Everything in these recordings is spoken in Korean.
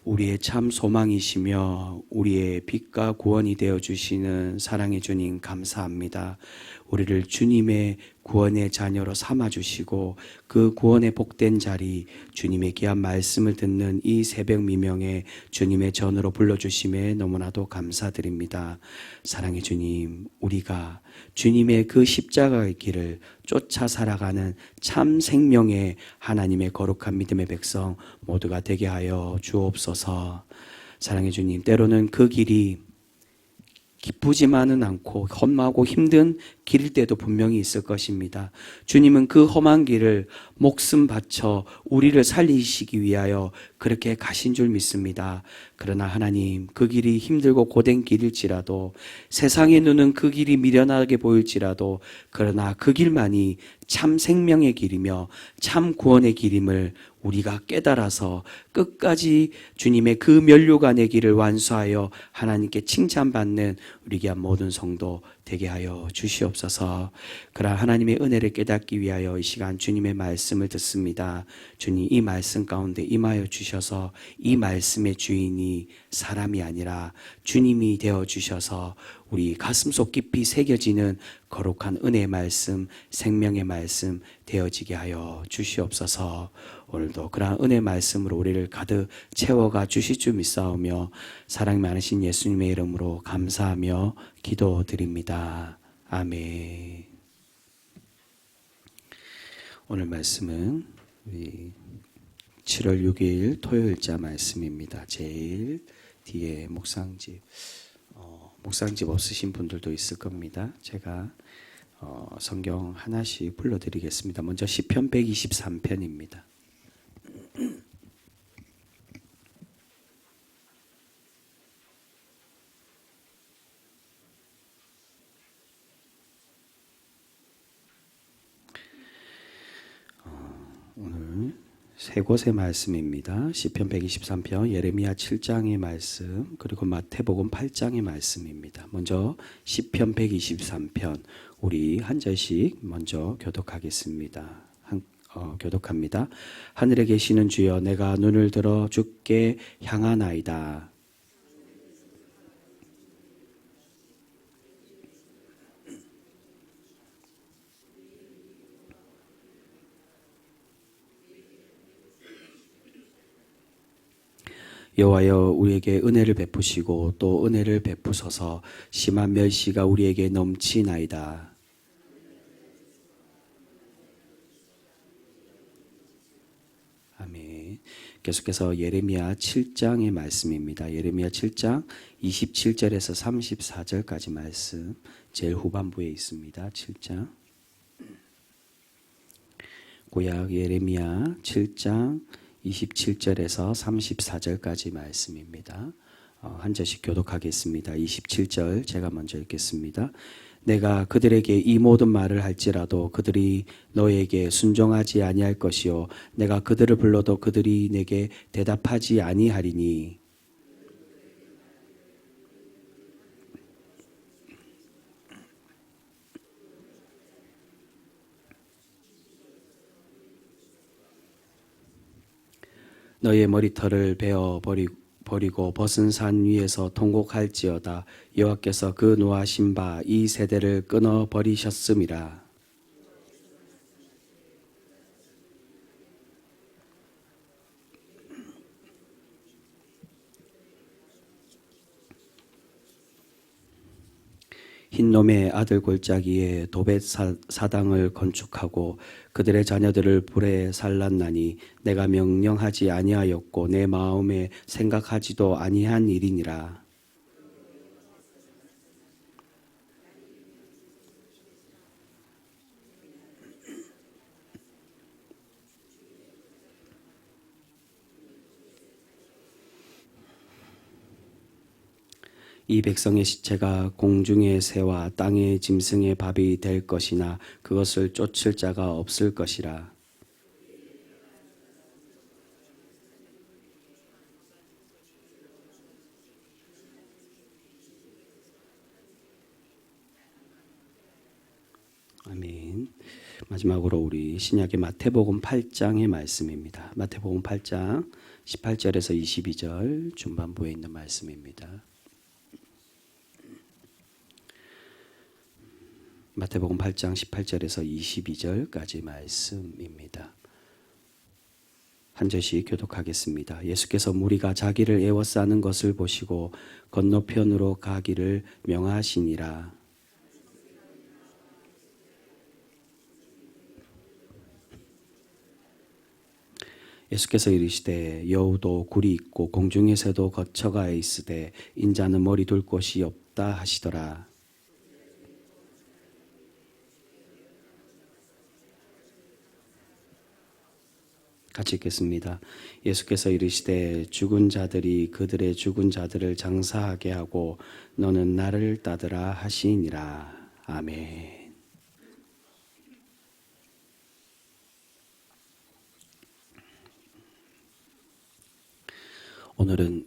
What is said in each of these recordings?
우리의 참 소망이시며 우리의 빛과 구원이 되어주시는 사랑의 주님 감사합니다. 우리를 주님의 구원의 자녀로 삼아주시고 그 구원의 복된 자리, 주님의 귀한 말씀을 듣는 이 새벽 미명에 주님의 전으로 불러주심에 너무나도 감사드립니다. 사랑의 주님, 우리가 주님의 그 십자가의 길을 쫓아 살아가는 참 생명의 하나님의 거룩한 믿음의 백성 모두가 되게 하여 주옵소서. 사랑의 주님, 때로는 그 길이 기쁘지만은 않고 험하고 힘든 길일 때도 분명히 있을 것입니다. 주님은 그 험한 길을 목숨 바쳐 우리를 살리시기 위하여 그렇게 가신 줄 믿습니다. 그러나 하나님, 그 길이 힘들고 고된 길일지라도, 세상의 눈은 그 길이 미련하게 보일지라도, 그러나 그 길만이 참 생명의 길이며 참 구원의 길임을 우리가 깨달아서 끝까지 주님의 그 면류관의 길을 완수하여 하나님께 칭찬받는 우리 귀한 모든 성도 되게 하여 주시옵소서. 그러한 하나님의 은혜를 깨닫기 위하여 이 시간 주님의 말씀을 듣습니다. 주님, 이 말씀 가운데 임하여 주셔서 이 말씀의 주인이 사람이 아니라 주님이 되어 주셔서 우리 가슴속 깊이 새겨지는 거룩한 은혜의 말씀, 생명의 말씀 되어지게 하여 주시옵소서. 오늘도 그러한 은혜의 말씀으로 우리를 가득 채워가 주실 줄 믿사오며 사랑 많으신 예수님의 이름으로 감사하며 기도드립니다. 아멘. 오늘 말씀은 우리 7월 6일 토요일자 말씀입니다. 제일 뒤에 목상집 없으신 분들도 있을 겁니다. 제가 성경 하나씩 불러드리겠습니다. 먼저 시편 123편입니다. 오늘 세 곳의 말씀입니다. 시편 123편, 예레미야 7장의 말씀, 그리고 마태복음 8장의 말씀입니다. 먼저 시편 123편, 우리 한 절씩 먼저 교독하겠습니다. 교독합니다. 하늘에 계시는 주여, 내가 눈을 들어 주께 향하나이다. 여호와여, 우리에게 은혜를 베푸시고 또 은혜를 베푸소서. 심한 멸시가 우리에게 넘치나이다. 아멘. 계속해서 예레미야 7장의 말씀입니다. 예레미야 7장 27절에서 34절까지 말씀, 제일 후반부에 있습니다. 7장. 구약 예레미야 7장 27절에서 34절까지 말씀입니다. 한 절씩 교독하겠습니다. 27절 제가 먼저 읽겠습니다. 내가 그들에게 이 모든 말을 할지라도 그들이 너에게 순종하지 아니할 것이요 내가 그들을 불러도 그들이 내게 대답하지 아니하리니 너의 머리털을 베어 버리고 벗은 산 위에서 통곡할지어다. 여호와께서 그 노하신 바 이 세대를 끊어 버리셨음이라. 흰놈의 아들 골짜기에 도벳 사당을 건축하고 그들의 자녀들을 불에 살랐나니 내가 명령하지 아니하였고 내 마음에 생각하지도 아니한 일이니라. 이 백성의 시체가 공중의 새와 땅의 짐승의 밥이 될 것이나 그것을 쫓을 자가 없을 것이라. 아멘. 마지막으로 우리 신약의 마태복음 8장의 말씀입니다. 마태복음 8장 18절에서 22절 중반부에 있는 말씀입니다. 마태복음 8장 18절에서 22절까지 말씀입니다. 한 절씩 교독하겠습니다. 예수께서 무리가 자기를 에워싸는 것을 보시고 건너편으로 가기를 명하시니라. 예수께서 이르시되 여우도 굴이 있고 공중의 새도 거처가 있으되 인자는 머리 둘 곳이 없다 하시더라. 같이 읽겠습니다. 예수께서 이르시되 죽은 자들이 그들의 죽은 자들을 장사하게 하고 너는 나를 따르라 하시니라. 아멘. 오늘은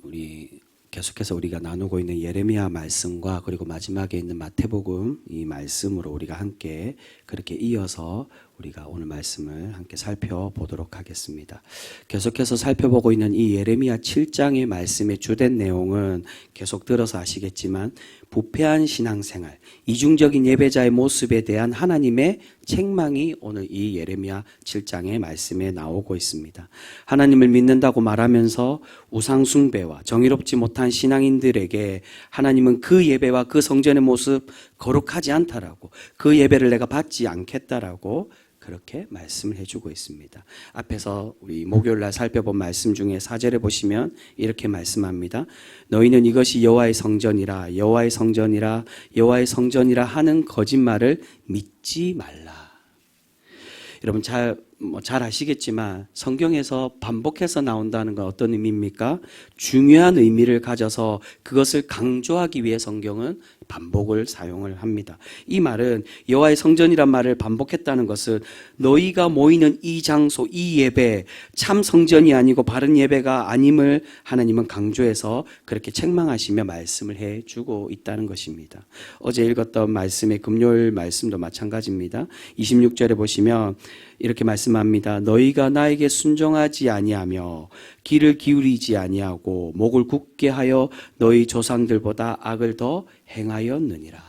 계속해서 우리가 나누고 있는 예레미야 말씀과 그리고 마지막에 있는 마태복음 이 말씀으로 우리가 함께 그렇게 이어서 우리가 오늘 말씀을 함께 살펴보도록 하겠습니다. 계속해서 살펴보고 있는 이 예레미야 7장의 말씀의 주된 내용은 계속 들어서 아시겠지만 부패한 신앙생활, 이중적인 예배자의 모습에 대한 하나님의 책망이 오늘 이 예레미야 7장의 말씀에 나오고 있습니다. 하나님을 믿는다고 말하면서 우상숭배와 정의롭지 못한 신앙인들에게 하나님은 그 예배와 그 성전의 모습 거룩하지 않다라고, 그 예배를 내가 받지 않겠다라고 그렇게 말씀을 해주고 있습니다. 앞에서 우리 목요일날 살펴본 말씀 중에 4절에 보시면 이렇게 말씀합니다. 너희는 이것이 여호와의 성전이라 여호와의 성전이라 여호와의 성전이라 하는 거짓말을 믿지 말라. 여러분 잘 아시겠지만 성경에서 반복해서 나온다는 건 어떤 의미입니까? 중요한 의미를 가져서 그것을 강조하기 위해 성경은 반복을 사용을 합니다. 이 말은 여호와의 성전이란 말을 반복했다는 것은 너희가 모이는 이 장소, 이 예배 참 성전이 아니고 바른 예배가 아님을 하나님은 강조해서 그렇게 책망하시며 말씀을 해주고 있다는 것입니다. 어제 읽었던 말씀의 금요일 말씀도 마찬가지입니다. 26절에 보시면 이렇게 말씀합니다. 너희가 나에게 순종하지 아니하며 귀를 기울이지 아니하고 목을 굳게 하여 너희 조상들보다 악을 더 행하였느니라.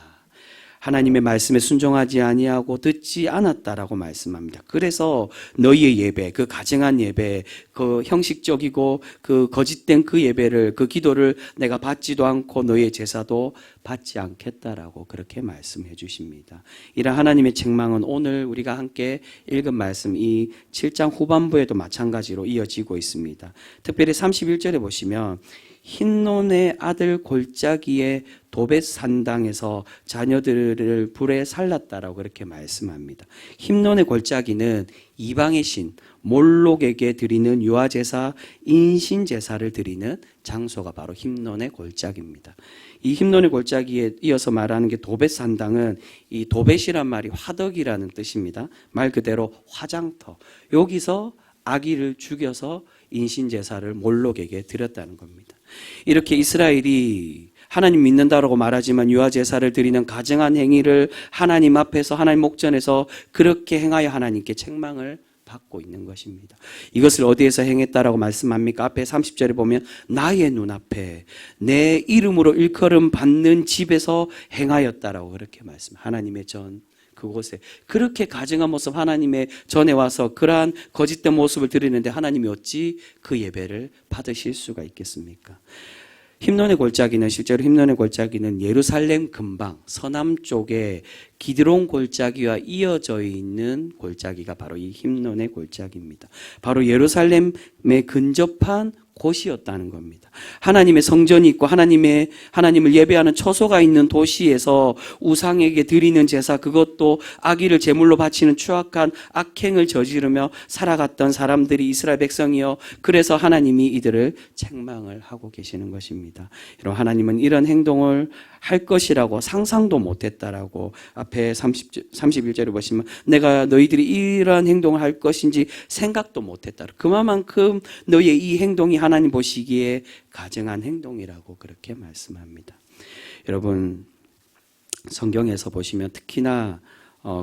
하나님의 말씀에 순종하지 아니하고 듣지 않았다라고 말씀합니다. 그래서 너희의 예배, 그 가증한 예배, 그 형식적이고 그 거짓된 그 예배를, 그 기도를 내가 받지도 않고 너희의 제사도 받지 않겠다라고 그렇게 말씀해 주십니다. 이런 하나님의 책망은 오늘 우리가 함께 읽은 말씀 이 7장 후반부에도 마찬가지로 이어지고 있습니다. 특별히 31절에 보시면 힌논의 아들 골짜기의 도벳 산당에서 자녀들을 불에 살랐다라고 그렇게 말씀합니다. 힌논의 골짜기는 이방의 신 몰록에게 드리는 유아제사, 인신제사를 드리는 장소가 바로 힌논의 골짜기입니다. 이 힌논의 골짜기에 이어서 말하는 게 도벳 산당은 이 도벳이란 말이 화덕이라는 뜻입니다. 말 그대로 화장터. 여기서 아기를 죽여서 인신제사를 몰록에게 드렸다는 겁니다. 이렇게 이스라엘이 하나님 믿는다라고 말하지만 유아제사를 드리는 가증한 행위를 하나님 앞에서 하나님 목전에서 그렇게 행하여 하나님께 책망을 받고 있는 것입니다. 이것을 어디에서 행했다라고 말씀합니까? 앞에 30절에 보면 나의 눈앞에 내 이름으로 일컬음 받는 집에서 행하였다라고 그렇게 하나님의 전 그곳에 그렇게 가증한 모습 하나님의 전에 와서 그러한 거짓된 모습을 드리는데 하나님이 어찌 그 예배를 받으실 수가 있겠습니까? 힌논의 골짜기는 실제로 힌논의 골짜기는 예루살렘 근방 서남쪽에 기드론 골짜기와 이어져 있는 골짜기가 바로 이 힌논의 골짜기입니다. 바로 예루살렘에 근접한 곳이었다는 겁니다. 하나님의 성전이 있고 하나님을 예배하는 처소가 있는 도시에서 우상에게 드리는 제사, 그것도 아기를 제물로 바치는 추악한 악행을 저지르며 살아갔던 사람들이 이스라엘 백성이요. 그래서 하나님이 이들을 책망을 하고 계시는 것입니다. 여러분, 하나님은 이런 행동을 할 것이라고 상상도 못했다라고 앞에 31절에 보시면 내가 너희들이 이러한 행동을 할 것인지 생각도 못했다. 그만큼 너희의 이 행동이 하나님 보시기에 가증한 행동이라고 그렇게 말씀합니다. 여러분, 성경에서 보시면 특히나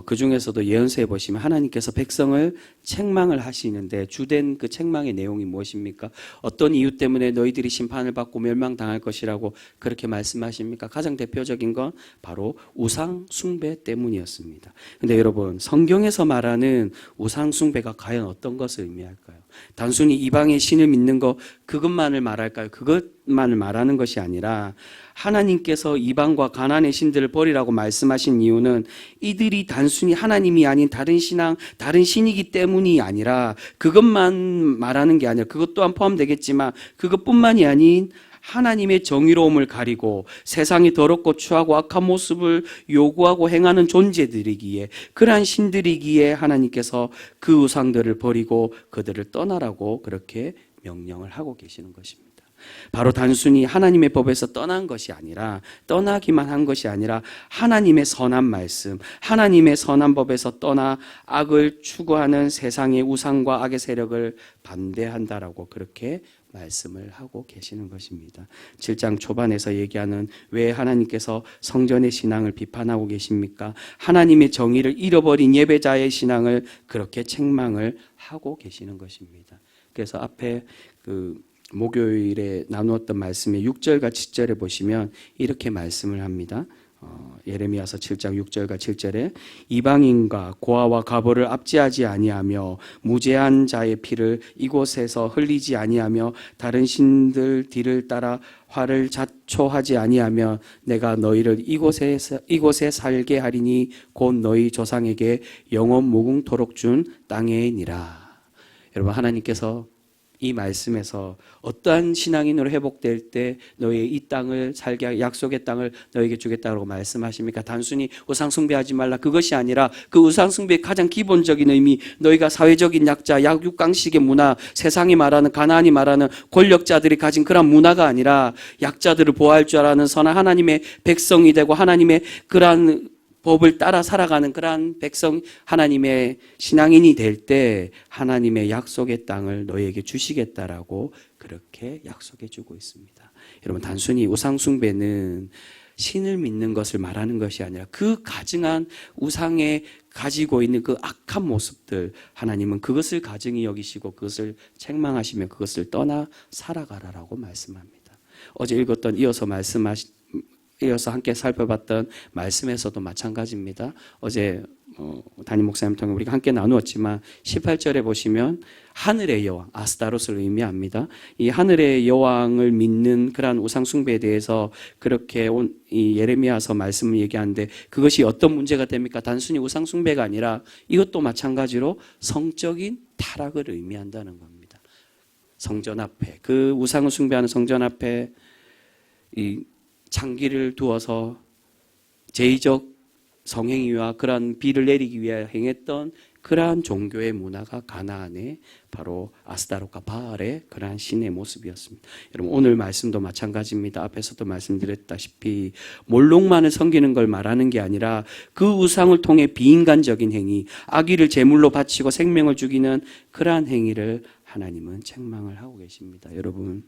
그 중에서도 예언서에 보시면 하나님께서 백성을 책망을 하시는데 주된 그 책망의 내용이 무엇입니까? 어떤 이유 때문에 너희들이 심판을 받고 멸망당할 것이라고 그렇게 말씀하십니까? 가장 대표적인 건 바로 우상 숭배 때문이었습니다. 근데 여러분, 성경에서 말하는 우상 숭배가 과연 어떤 것을 의미할까요? 단순히 이방의 신을 믿는 것 그것만을 말할까요? 그것만을 말하는 것이 아니라 하나님께서 이방과 가나안의 신들을 버리라고 말씀하신 이유는 이들이 단순히 하나님이 아닌 다른 신앙, 다른 신이기 때문이 아니라 그것만 말하는 게 아니라 그것 또한 포함되겠지만 그것뿐만이 아닌 하나님의 정의로움을 가리고 세상이 더럽고 추하고 악한 모습을 요구하고 행하는 존재들이기에 그러한 신들이기에 하나님께서 그 우상들을 버리고 그들을 떠나라고 그렇게 명령을 하고 계시는 것입니다. 바로 단순히 하나님의 법에서 떠난 것이 아니라 떠나기만 한 것이 아니라 하나님의 선한 말씀, 하나님의 선한 법에서 떠나 악을 추구하는 세상의 우상과 악의 세력을 반대한다라고 그렇게 말씀을 하고 계시는 것입니다. 7장 초반에서 얘기하는 왜 하나님께서 성전의 신앙을 비판하고 계십니까? 하나님의 정의를 잃어버린 예배자의 신앙을 그렇게 책망을 하고 계시는 것입니다. 그래서 앞에 목요일에 나누었던 말씀의 6절과 7절에 보시면 이렇게 말씀을 합니다. 예레미야서 7장 6절과 7절에 이방인과 고아와 가보를 압제하지 아니하며 무죄한 자의 피를 이곳에서 흘리지 아니하며 다른 신들 뒤를 따라 화를 자초하지 아니하며 내가 너희를 이곳에 살게 하리니 곧 너희 조상에게 영원 무궁토록 준 땅에니라. 여러분, 하나님께서 이 말씀에서 어떠한 신앙인으로 회복될 때 너희의 이 땅을 살게 약속의 땅을 너희에게 주겠다고 말씀하십니까? 단순히 우상 숭배하지 말라 그것이 아니라 그 우상 숭배의 가장 기본적인 의미 너희가 사회적인 약자 약육강식의 문화 세상이 말하는 가나안이 말하는 권력자들이 가진 그런 문화가 아니라 약자들을 보호할 줄 아는 선한 하나님의 백성이 되고 하나님의 그러한 법을 따라 살아가는 그러한 백성 하나님의 신앙인이 될 때 하나님의 약속의 땅을 너희에게 주시겠다라고 그렇게 약속해 주고 있습니다. 여러분, 단순히 우상 숭배는 신을 믿는 것을 말하는 것이 아니라 그 가증한 우상에 가지고 있는 그 악한 모습들 하나님은 그것을 가증히 여기시고 그것을 책망하시며 그것을 떠나 살아가라라고 말씀합니다. 어제 읽었던 이어서 함께 살펴봤던 말씀에서도 마찬가지입니다. 어제 담임 목사님 통해 우리가 함께 나누었지만 18절에 보시면 하늘의 여왕, 아스타로스를 의미합니다. 이 하늘의 여왕을 믿는 그러한 우상 숭배에 대해서 그렇게 이 예레미야서 말씀을 얘기하는데 그것이 어떤 문제가 됩니까? 단순히 우상 숭배가 아니라 이것도 마찬가지로 성적인 타락을 의미한다는 겁니다. 성전 앞에 그 우상을 숭배하는 성전 앞에 이 창기를 두어서 제의적 성행위와 그러한 비를 내리기 위해 행했던 그러한 종교의 문화가 가나안의 바로 아스타롯과 바알의 그러한 신의 모습이었습니다. 여러분, 오늘 말씀도 마찬가지입니다. 앞에서도 말씀드렸다시피 몰록만을 섬기는 걸 말하는 게 아니라 그 우상을 통해 비인간적인 행위, 악의를 제물로 바치고 생명을 죽이는 그러한 행위를 하나님은 책망을 하고 계십니다. 여러분,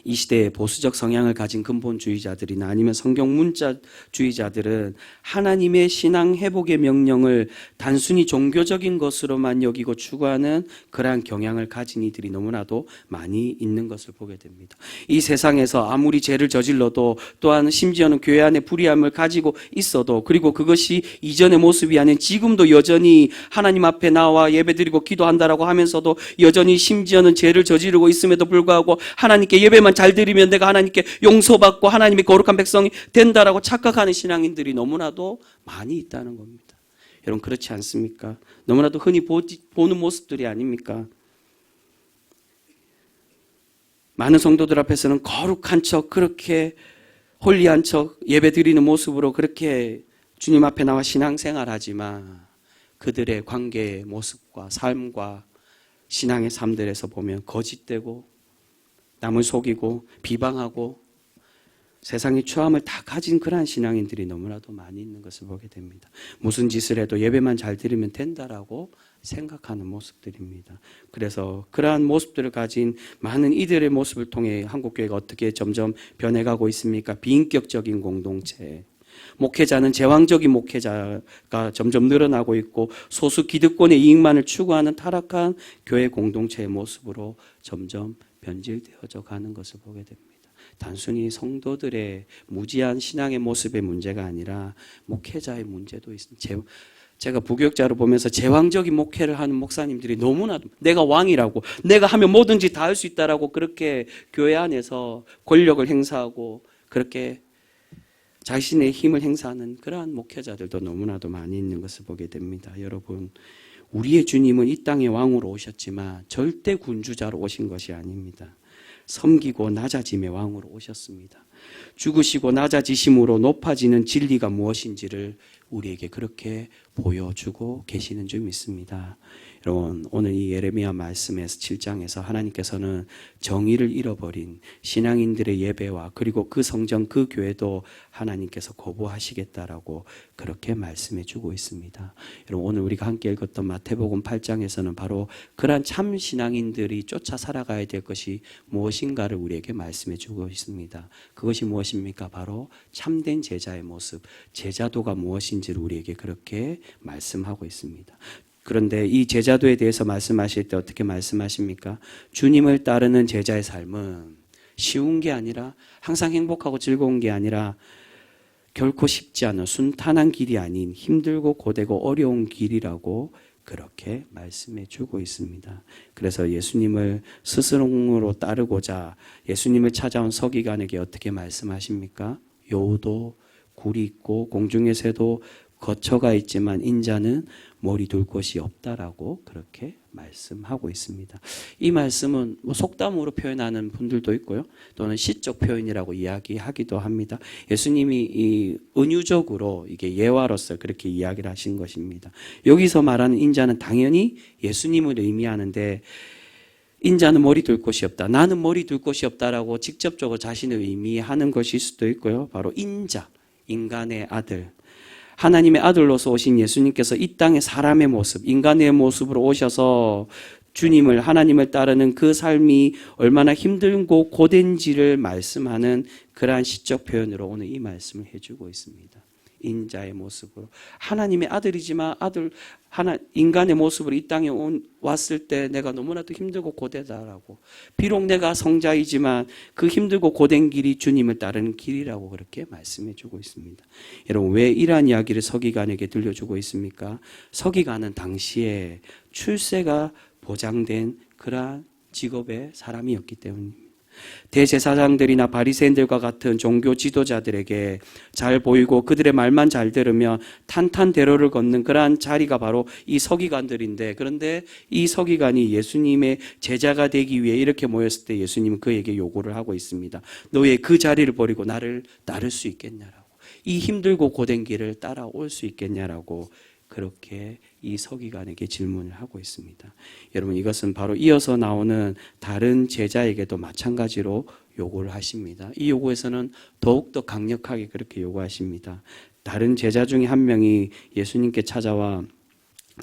이 시대의 보수적 성향을 가진 근본주의자들이나 아니면 성경 문자주의자들은 하나님의 신앙 회복의 명령을 단순히 종교적인 것으로만 여기고 추구하는 그러한 경향을 가진 이들이 너무나도 많이 있는 것을 보게 됩니다. 이 세상에서 아무리 죄를 저질러도 또한 심지어는 교회 안에 불의함을 가지고 있어도 그리고 그것이 이전의 모습이 아닌 지금도 여전히 하나님 앞에 나와 예배드리고 기도한다라고 하면서도 여전히 심지어는 죄를 저지르고 있음에도 불구하고 하나님께 예배만 잘 드리면 내가 하나님께 용서받고 하나님의 거룩한 백성이 된다라고 착각하는 신앙인들이 너무나도 많이 있다는 겁니다. 여러분, 그렇지 않습니까? 너무나도 흔히 보는 모습들이 아닙니까? 많은 성도들 앞에서는 거룩한 척 그렇게 홀리한 척 예배 드리는 모습으로 그렇게 주님 앞에 나와 신앙생활하지만 그들의 관계의 모습과 삶과 신앙의 삶들에서 보면 거짓되고 남을 속이고 비방하고 세상의 추함을 다 가진 그러한 신앙인들이 너무나도 많이 있는 것을 보게 됩니다. 무슨 짓을 해도 예배만 잘 드리면 된다라고 생각하는 모습들입니다. 그래서 그러한 모습들을 가진 많은 이들의 모습을 통해 한국교회가 어떻게 점점 변해가고 있습니까? 비인격적인 공동체, 목회자는 제왕적인 목회자가 점점 늘어나고 있고 소수 기득권의 이익만을 추구하는 타락한 교회 공동체의 모습으로 점점 변질되어져 가는 것을 보게 됩니다. 단순히 성도들의 무지한 신앙의 모습의 문제가 아니라 목회자의 문제도 있습니다. 제가 부교육자로 보면서 제왕적인 목회를 하는 목사님들이 너무나도 내가 왕이라고, 내가 하면 뭐든지 다 할 수 있다라고 그렇게 교회 안에서 권력을 행사하고 그렇게 자신의 힘을 행사하는 그러한 목회자들도 너무나도 많이 있는 것을 보게 됩니다. 여러분, 우리의 주님은 이 땅의 왕으로 오셨지만 절대 군주자로 오신 것이 아닙니다. 섬기고 낮아짐의 왕으로 오셨습니다. 죽으시고 낮아지심으로 높아지는 진리가 무엇인지를 우리에게 그렇게 보여주고 계시는 줄 믿습니다. 여러분, 오늘 이 예레미야 말씀에서 7장에서 하나님께서는 정의를 잃어버린 신앙인들의 예배와 그리고 그 성전 그 교회도 하나님께서 거부하시겠다라고 그렇게 말씀해 주고 있습니다. 여러분, 오늘 우리가 함께 읽었던 마태복음 8장에서는 바로 그러한 참 신앙인들이 쫓아 살아가야 될 것이 무엇인가를 우리에게 말씀해 주고 있습니다. 그것이 무엇입니까? 바로 참된 제자의 모습, 제자도가 무엇인지를 우리에게 그렇게 말씀하고 있습니다. 그런데 이 제자도에 대해서 말씀하실 때 어떻게 말씀하십니까? 주님을 따르는 제자의 삶은 쉬운 게 아니라 항상 행복하고 즐거운 게 아니라 결코 쉽지 않은 순탄한 길이 아닌 힘들고 고되고 어려운 길이라고 그렇게 말씀해 주고 있습니다. 그래서 예수님을 스스로로 따르고자 예수님을 찾아온 서기관에게 어떻게 말씀하십니까? 여우도 굴이 있고 공중의 새도 거처가 있지만 인자는 머리 둘 곳이 없다라고 그렇게 말씀하고 있습니다. 이 말씀은 속담으로 표현하는 분들도 있고요. 또는 시적 표현이라고 이야기하기도 합니다. 예수님이 이 은유적으로 이게 예화로서 그렇게 이야기를 하신 것입니다. 여기서 말하는 인자는 당연히 예수님을 의미하는데 인자는 머리 둘 곳이 없다. 나는 머리 둘 곳이 없다라고 직접적으로 자신을 의미하는 것일 수도 있고요. 바로 인자, 인간의 아들. 하나님의 아들로서 오신 예수님께서 이 땅의 사람의 모습, 인간의 모습으로 오셔서 주님을, 하나님을 따르는 그 삶이 얼마나 힘들고 고된지를 말씀하는 그러한 시적 표현으로 오늘 이 말씀을 해주고 있습니다. 인자의 모습으로. 하나님의 아들이지만 인간의 모습으로 이 땅에 왔을 때 내가 너무나도 힘들고 고되다라고. 비록 내가 성자이지만 그 힘들고 고된 길이 주님을 따르는 길이라고 그렇게 말씀해 주고 있습니다. 여러분, 왜 이러한 이야기를 서기관에게 들려주고 있습니까? 서기관은 당시에 출세가 보장된 그러한 직업의 사람이었기 때문입니다. 대제사장들이나 바리새인들과 같은 종교 지도자들에게 잘 보이고 그들의 말만 잘 들으며 탄탄대로를 걷는 그러한 자리가 바로 이 서기관들인데, 그런데 이 서기관이 예수님의 제자가 되기 위해 이렇게 모였을 때 예수님은 그에게 요구를 하고 있습니다. 너의 그 자리를 버리고 나를 따를 수 있겠냐라고, 이 힘들고 고된 길을 따라올 수 있겠냐라고 그렇게 이 서기관에게 질문을 하고 있습니다. 여러분, 이것은 바로 이어서 나오는 다른 제자에게도 마찬가지로 요구를 하십니다. 이 요구에서는 더욱더 강력하게 그렇게 요구하십니다. 다른 제자 중에 한 명이 예수님께 찾아와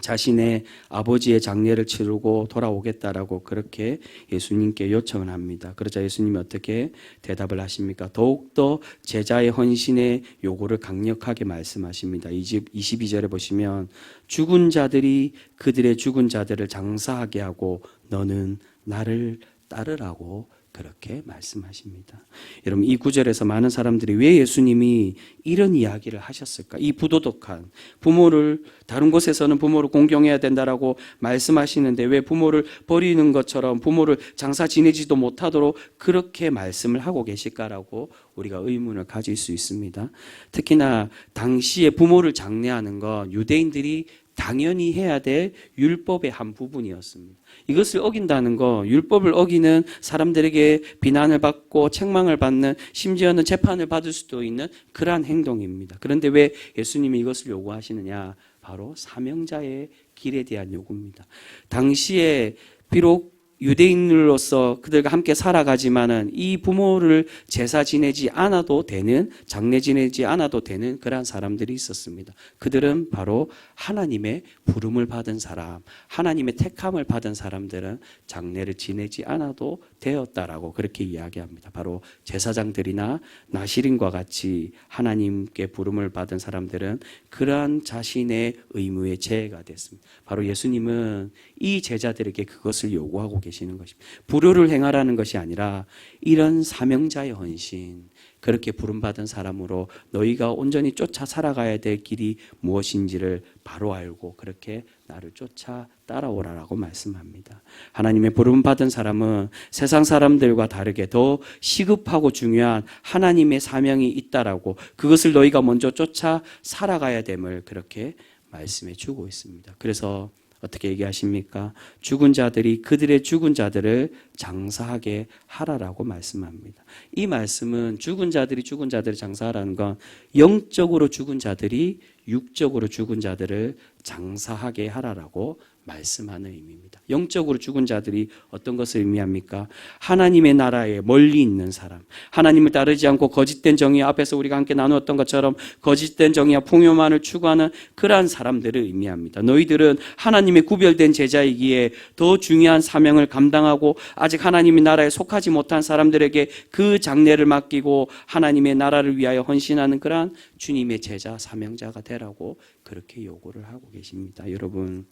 자신의 아버지의 장례를 치르고 돌아오겠다라고 그렇게 예수님께 요청을 합니다. 그러자 예수님이 어떻게 대답을 하십니까? 더욱더 제자의 헌신의 요구를 강력하게 말씀하십니다. 22절에 보시면 죽은 자들이 그들의 죽은 자들을 장사하게 하고 너는 나를 따르라고 그렇게 말씀하십니다. 여러분, 이 구절에서 많은 사람들이 왜 예수님이 이런 이야기를 하셨을까? 이 부도덕한 부모를, 다른 곳에서는 부모를 공경해야 된다라고 말씀하시는데 왜 부모를 버리는 것처럼 부모를 장사 지내지도 못하도록 그렇게 말씀을 하고 계실까라고 우리가 의문을 가질 수 있습니다. 특히나 당시에 부모를 장례하는 건 유대인들이 당연히 해야 될 율법의 한 부분이었습니다. 이것을 어긴다는 거, 율법을 어기는 사람들에게 비난을 받고 책망을 받는, 심지어는 재판을 받을 수도 있는 그러한 행동입니다. 그런데 왜 예수님이 이것을 요구하시느냐? 바로 사명자의 길에 대한 요구입니다. 당시에 비록 유대인으로서 그들과 함께 살아가지만은 이 부모를 제사 지내지 않아도 되는, 장례 지내지 않아도 되는 그러한 사람들이 있었습니다. 그들은 바로 하나님의 부름을 받은 사람, 하나님의 택함을 받은 사람들은 장례를 지내지 않아도 되었다라고 그렇게 이야기합니다. 바로 제사장들이나 나시린과 같이 하나님께 부름을 받은 사람들은 그러한 자신의 의무의 제해가 됐습니다. 바로 예수님은 이 제자들에게 그것을 요구하고 계시는 것입니다. 불효를 행하라는 것이 아니라 이런 사명자의 헌신, 그렇게 부름받은 사람으로 너희가 온전히 쫓아 살아가야 될 길이 무엇인지를 바로 알고 그렇게 나를 쫓아 따라오라라고 말씀합니다. 하나님의 부름받은 사람은 세상 사람들과 다르게 더 시급하고 중요한 하나님의 사명이 있다라고, 그것을 너희가 먼저 쫓아 살아가야 됨을 그렇게 말씀해 주고 있습니다. 그래서 어떻게 얘기하십니까? 죽은 자들이 그들의 죽은 자들을 장사하게 하라라고 말씀합니다. 이 말씀은 죽은 자들이 죽은 자들을 장사하라는 건 영적으로 죽은 자들이 육적으로 죽은 자들을 장사하게 하라라고 말씀하는 의미입니다. 영적으로 죽은 자들이 어떤 것을 의미합니까? 하나님의 나라에 멀리 있는 사람, 하나님을 따르지 않고 거짓된 정의 앞에서 우리가 함께 나누었던 것처럼 거짓된 정의와 풍요만을 추구하는 그러한 사람들을 의미합니다. 너희들은 하나님의 구별된 제자이기에 더 중요한 사명을 감당하고 아직 하나님의 나라에 속하지 못한 사람들에게 그 장례를 맡기고 하나님의 나라를 위하여 헌신하는 그러한 주님의 제자, 사명자가 되라고 그렇게 요구를 하고 계십니다. 여러분,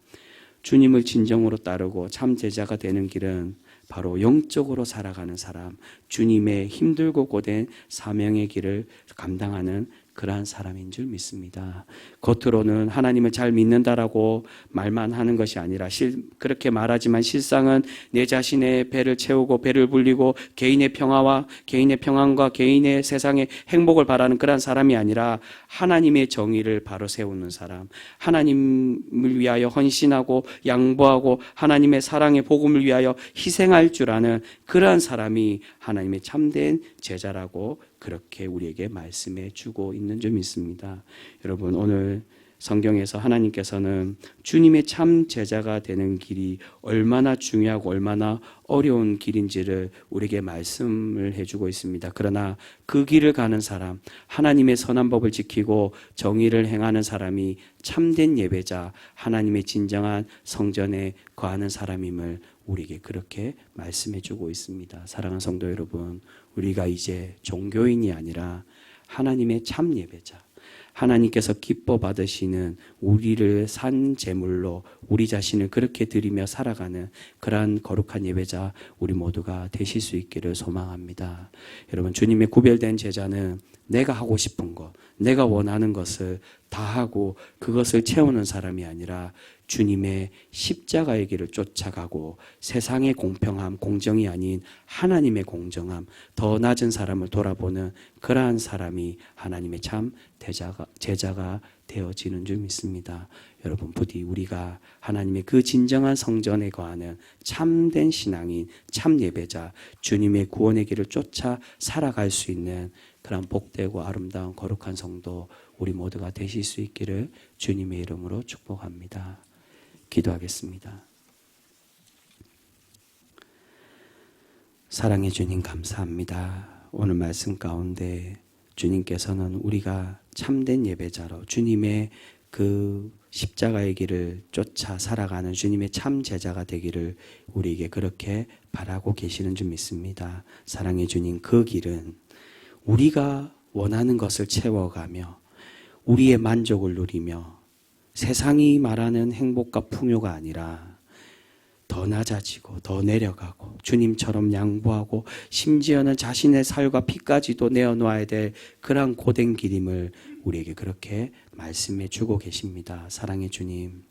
주님을 진정으로 따르고 참 제자가 되는 길은 바로 영적으로 살아가는 사람, 주님의 힘들고 고된 사명의 길을 감당하는 그러한 사람인 줄 믿습니다. 겉으로는 하나님을 잘 믿는다라고 말만 하는 것이 아니라 그렇게 말하지만 실상은 내 자신의 배를 채우고 배를 불리고 개인의 평화와 개인의 평안과 개인의 세상의 행복을 바라는 그러한 사람이 아니라 하나님의 정의를 바로 세우는 사람, 하나님을 위하여 헌신하고 양보하고 하나님의 사랑의 복음을 위하여 희생할 줄 아는 그러한 사람이 하나님의 참된 제자라고 그렇게 우리에게 말씀해 주고 있는 줄 믿습니다. 여러분, 오늘 성경에서 하나님께서는 주님의 참 제자가 되는 길이 얼마나 중요하고 얼마나 어려운 길인지를 우리에게 말씀을 해주고 있습니다. 그러나 그 길을 가는 사람, 하나님의 선한 법을 지키고 정의를 행하는 사람이 참된 예배자, 하나님의 진정한 성전에 거하는 사람임을 우리에게 그렇게 말씀해 주고 있습니다. 사랑하는 성도 여러분, 우리가 이제 종교인이 아니라 하나님의 참 예배자, 하나님께서 기뻐 받으시는 우리를 산 제물로 우리 자신을 그렇게 드리며 살아가는 그러한 거룩한 예배자 우리 모두가 되실 수 있기를 소망합니다. 여러분, 주님의 구별된 제자는 내가 하고 싶은 것, 내가 원하는 것을 다 하고 그것을 채우는 사람이 아니라 주님의 십자가의 길을 쫓아가고 세상의 공평함, 공정이 아닌 하나님의 공정함, 더 낮은 사람을 돌아보는 그러한 사람이 하나님의 참 제자가 되어지는 줄 믿습니다. 여러분, 부디 우리가 하나님의 그 진정한 성전에 거하는 참된 신앙인, 참 예배자, 주님의 구원의 길을 쫓아 살아갈 수 있는 그런 복되고 아름다운 거룩한 성도 우리 모두가 되실 수 있기를 주님의 이름으로 축복합니다. 기도하겠습니다. 사랑해 주님, 감사합니다. 오늘 말씀 가운데 주님께서는 우리가 참된 예배자로 주님의 그 십자가의 길을 쫓아 살아가는 주님의 참 제자가 되기를 우리에게 그렇게 바라고 계시는 줄 믿습니다. 사랑해 주님, 그 길은 우리가 원하는 것을 채워가며 우리의 만족을 누리며 세상이 말하는 행복과 풍요가 아니라 더 낮아지고 더 내려가고 주님처럼 양보하고 심지어는 자신의 살과 피까지도 내어놓아야 될 그러한 고된 길임을 우리에게 그렇게 말씀해 주고 계십니다. 사랑의 주님,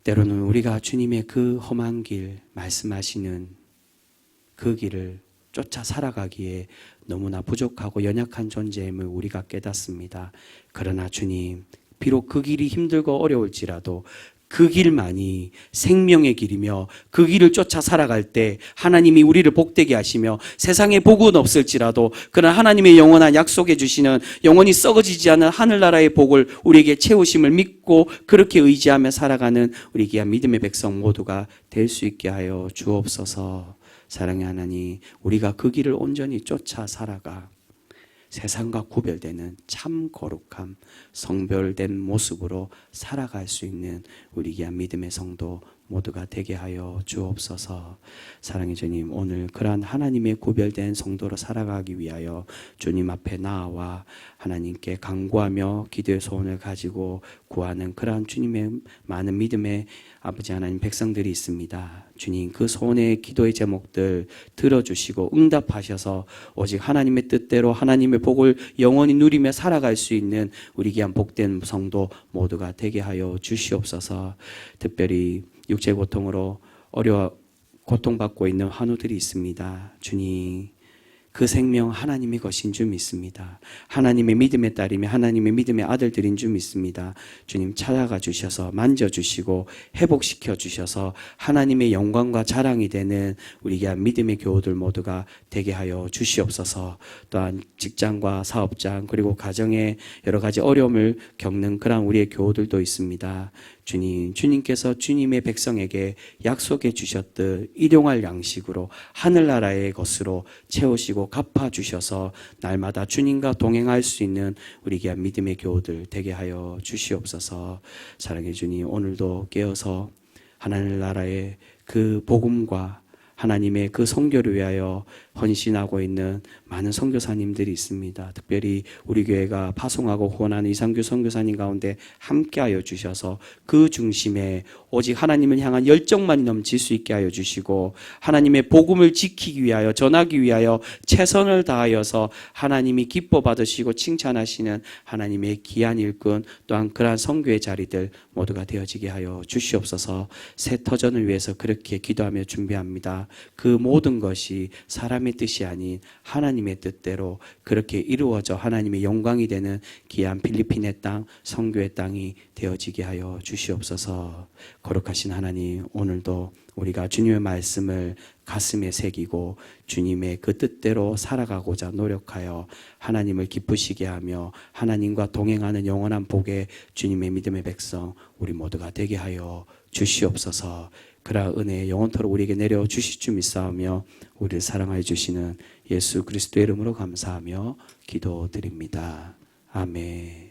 때로는 우리가 주님의 그 험한 길, 말씀하시는 그 길을 쫓아 살아가기에 너무나 부족하고 연약한 존재임을 우리가 깨닫습니다. 그러나 주님, 비록 그 길이 힘들고 어려울지라도 그 길만이 생명의 길이며 그 길을 쫓아 살아갈 때 하나님이 우리를 복되게 하시며 세상에 복은 없을지라도 그러나 하나님의 영원한 약속해 주시는 영원히 썩어지지 않은 하늘나라의 복을 우리에게 채우심을 믿고 그렇게 의지하며 살아가는 우리 귀한 믿음의 백성 모두가 될 수 있게 하여 주옵소서. 사랑의 하나님, 우리가 그 길을 온전히 쫓아 살아가 세상과 구별되는 참 거룩함, 성별된 모습으로 살아갈 수 있는 우리 귀한 믿음의 성도 모두가 되게 하여 주옵소서. 사랑의 주님, 오늘 그러한 하나님의 구별된 성도로 살아가기 위하여 주님 앞에 나아와 하나님께 간구하며 기도의 소원을 가지고 구하는 그러한 주님의 많은 믿음의 아버지 하나님 백성들이 있습니다. 주님, 그 소원의 기도의 제목들 들어주시고 응답하셔서 오직 하나님의 뜻대로 하나님의 복을 영원히 누리며 살아갈 수 있는 우리 귀한 복된 성도 모두가 되게 하여 주시옵소서. 특별히 육체 고통으로 고통받고 있는 환우들이 있습니다. 주님, 그 생명 하나님의 것인 줄 믿습니다. 하나님의 믿음의 딸이며 하나님의 믿음의 아들들인 줄 믿습니다. 주님, 찾아가 주셔서 만져주시고 회복시켜 주셔서 하나님의 영광과 자랑이 되는 우리 귀한 믿음의 교우들 모두가 되게 하여 주시옵소서. 또한 직장과 사업장 그리고 가정에 여러 가지 어려움을 겪는 그런 우리의 교우들도 있습니다. 주님, 주님께서 주님의 백성에게 약속해 주셨듯 일용할 양식으로 하늘나라의 것으로 채우시고 갚아주셔서 날마다 주님과 동행할 수 있는 우리 귀한 믿음의 교우들 되게 하여 주시옵소서. 사랑해 주님, 오늘도 깨어서 하늘나라의 그 복음과 하나님의 그 선교를 위하여 헌신하고 있는 많은 선교사님들이 있습니다. 특별히 우리 교회가 파송하고 후원하는 이상규 선교사님 가운데 함께하여 주셔서 그 중심에 오직 하나님을 향한 열정만이 넘칠 수 있게 하여 주시고 하나님의 복음을 지키기 위하여 전하기 위하여 최선을 다하여서 하나님이 기뻐 받으시고 칭찬하시는 하나님의 귀한 일꾼 또한 그러한 선교의 자리들 모두가 되어지게 하여 주시옵소서. 새 터전을 위해서 그렇게 기도하며 준비합니다. 그 모든 것이 사람의 뜻이 아닌 하나님의 뜻대로 그렇게 이루어져 하나님의 영광이 되는 귀한 필리핀의 땅, 선교의 땅이 되어지게 하여 주시옵소서. 거룩하신 하나님, 오늘도 우리가 주님의 말씀을 가슴에 새기고 주님의 그 뜻대로 살아가고자 노력하여 하나님을 기쁘시게 하며 하나님과 동행하는 영원한 복의 주님의 믿음의 백성 우리 모두가 되게 하여 주시옵소서. 그러한 은혜 영원토록 우리에게 내려 주실 줄 믿사오며 우리를 사랑하여 주시는 예수 그리스도의 이름으로 감사하며 기도드립니다. 아멘.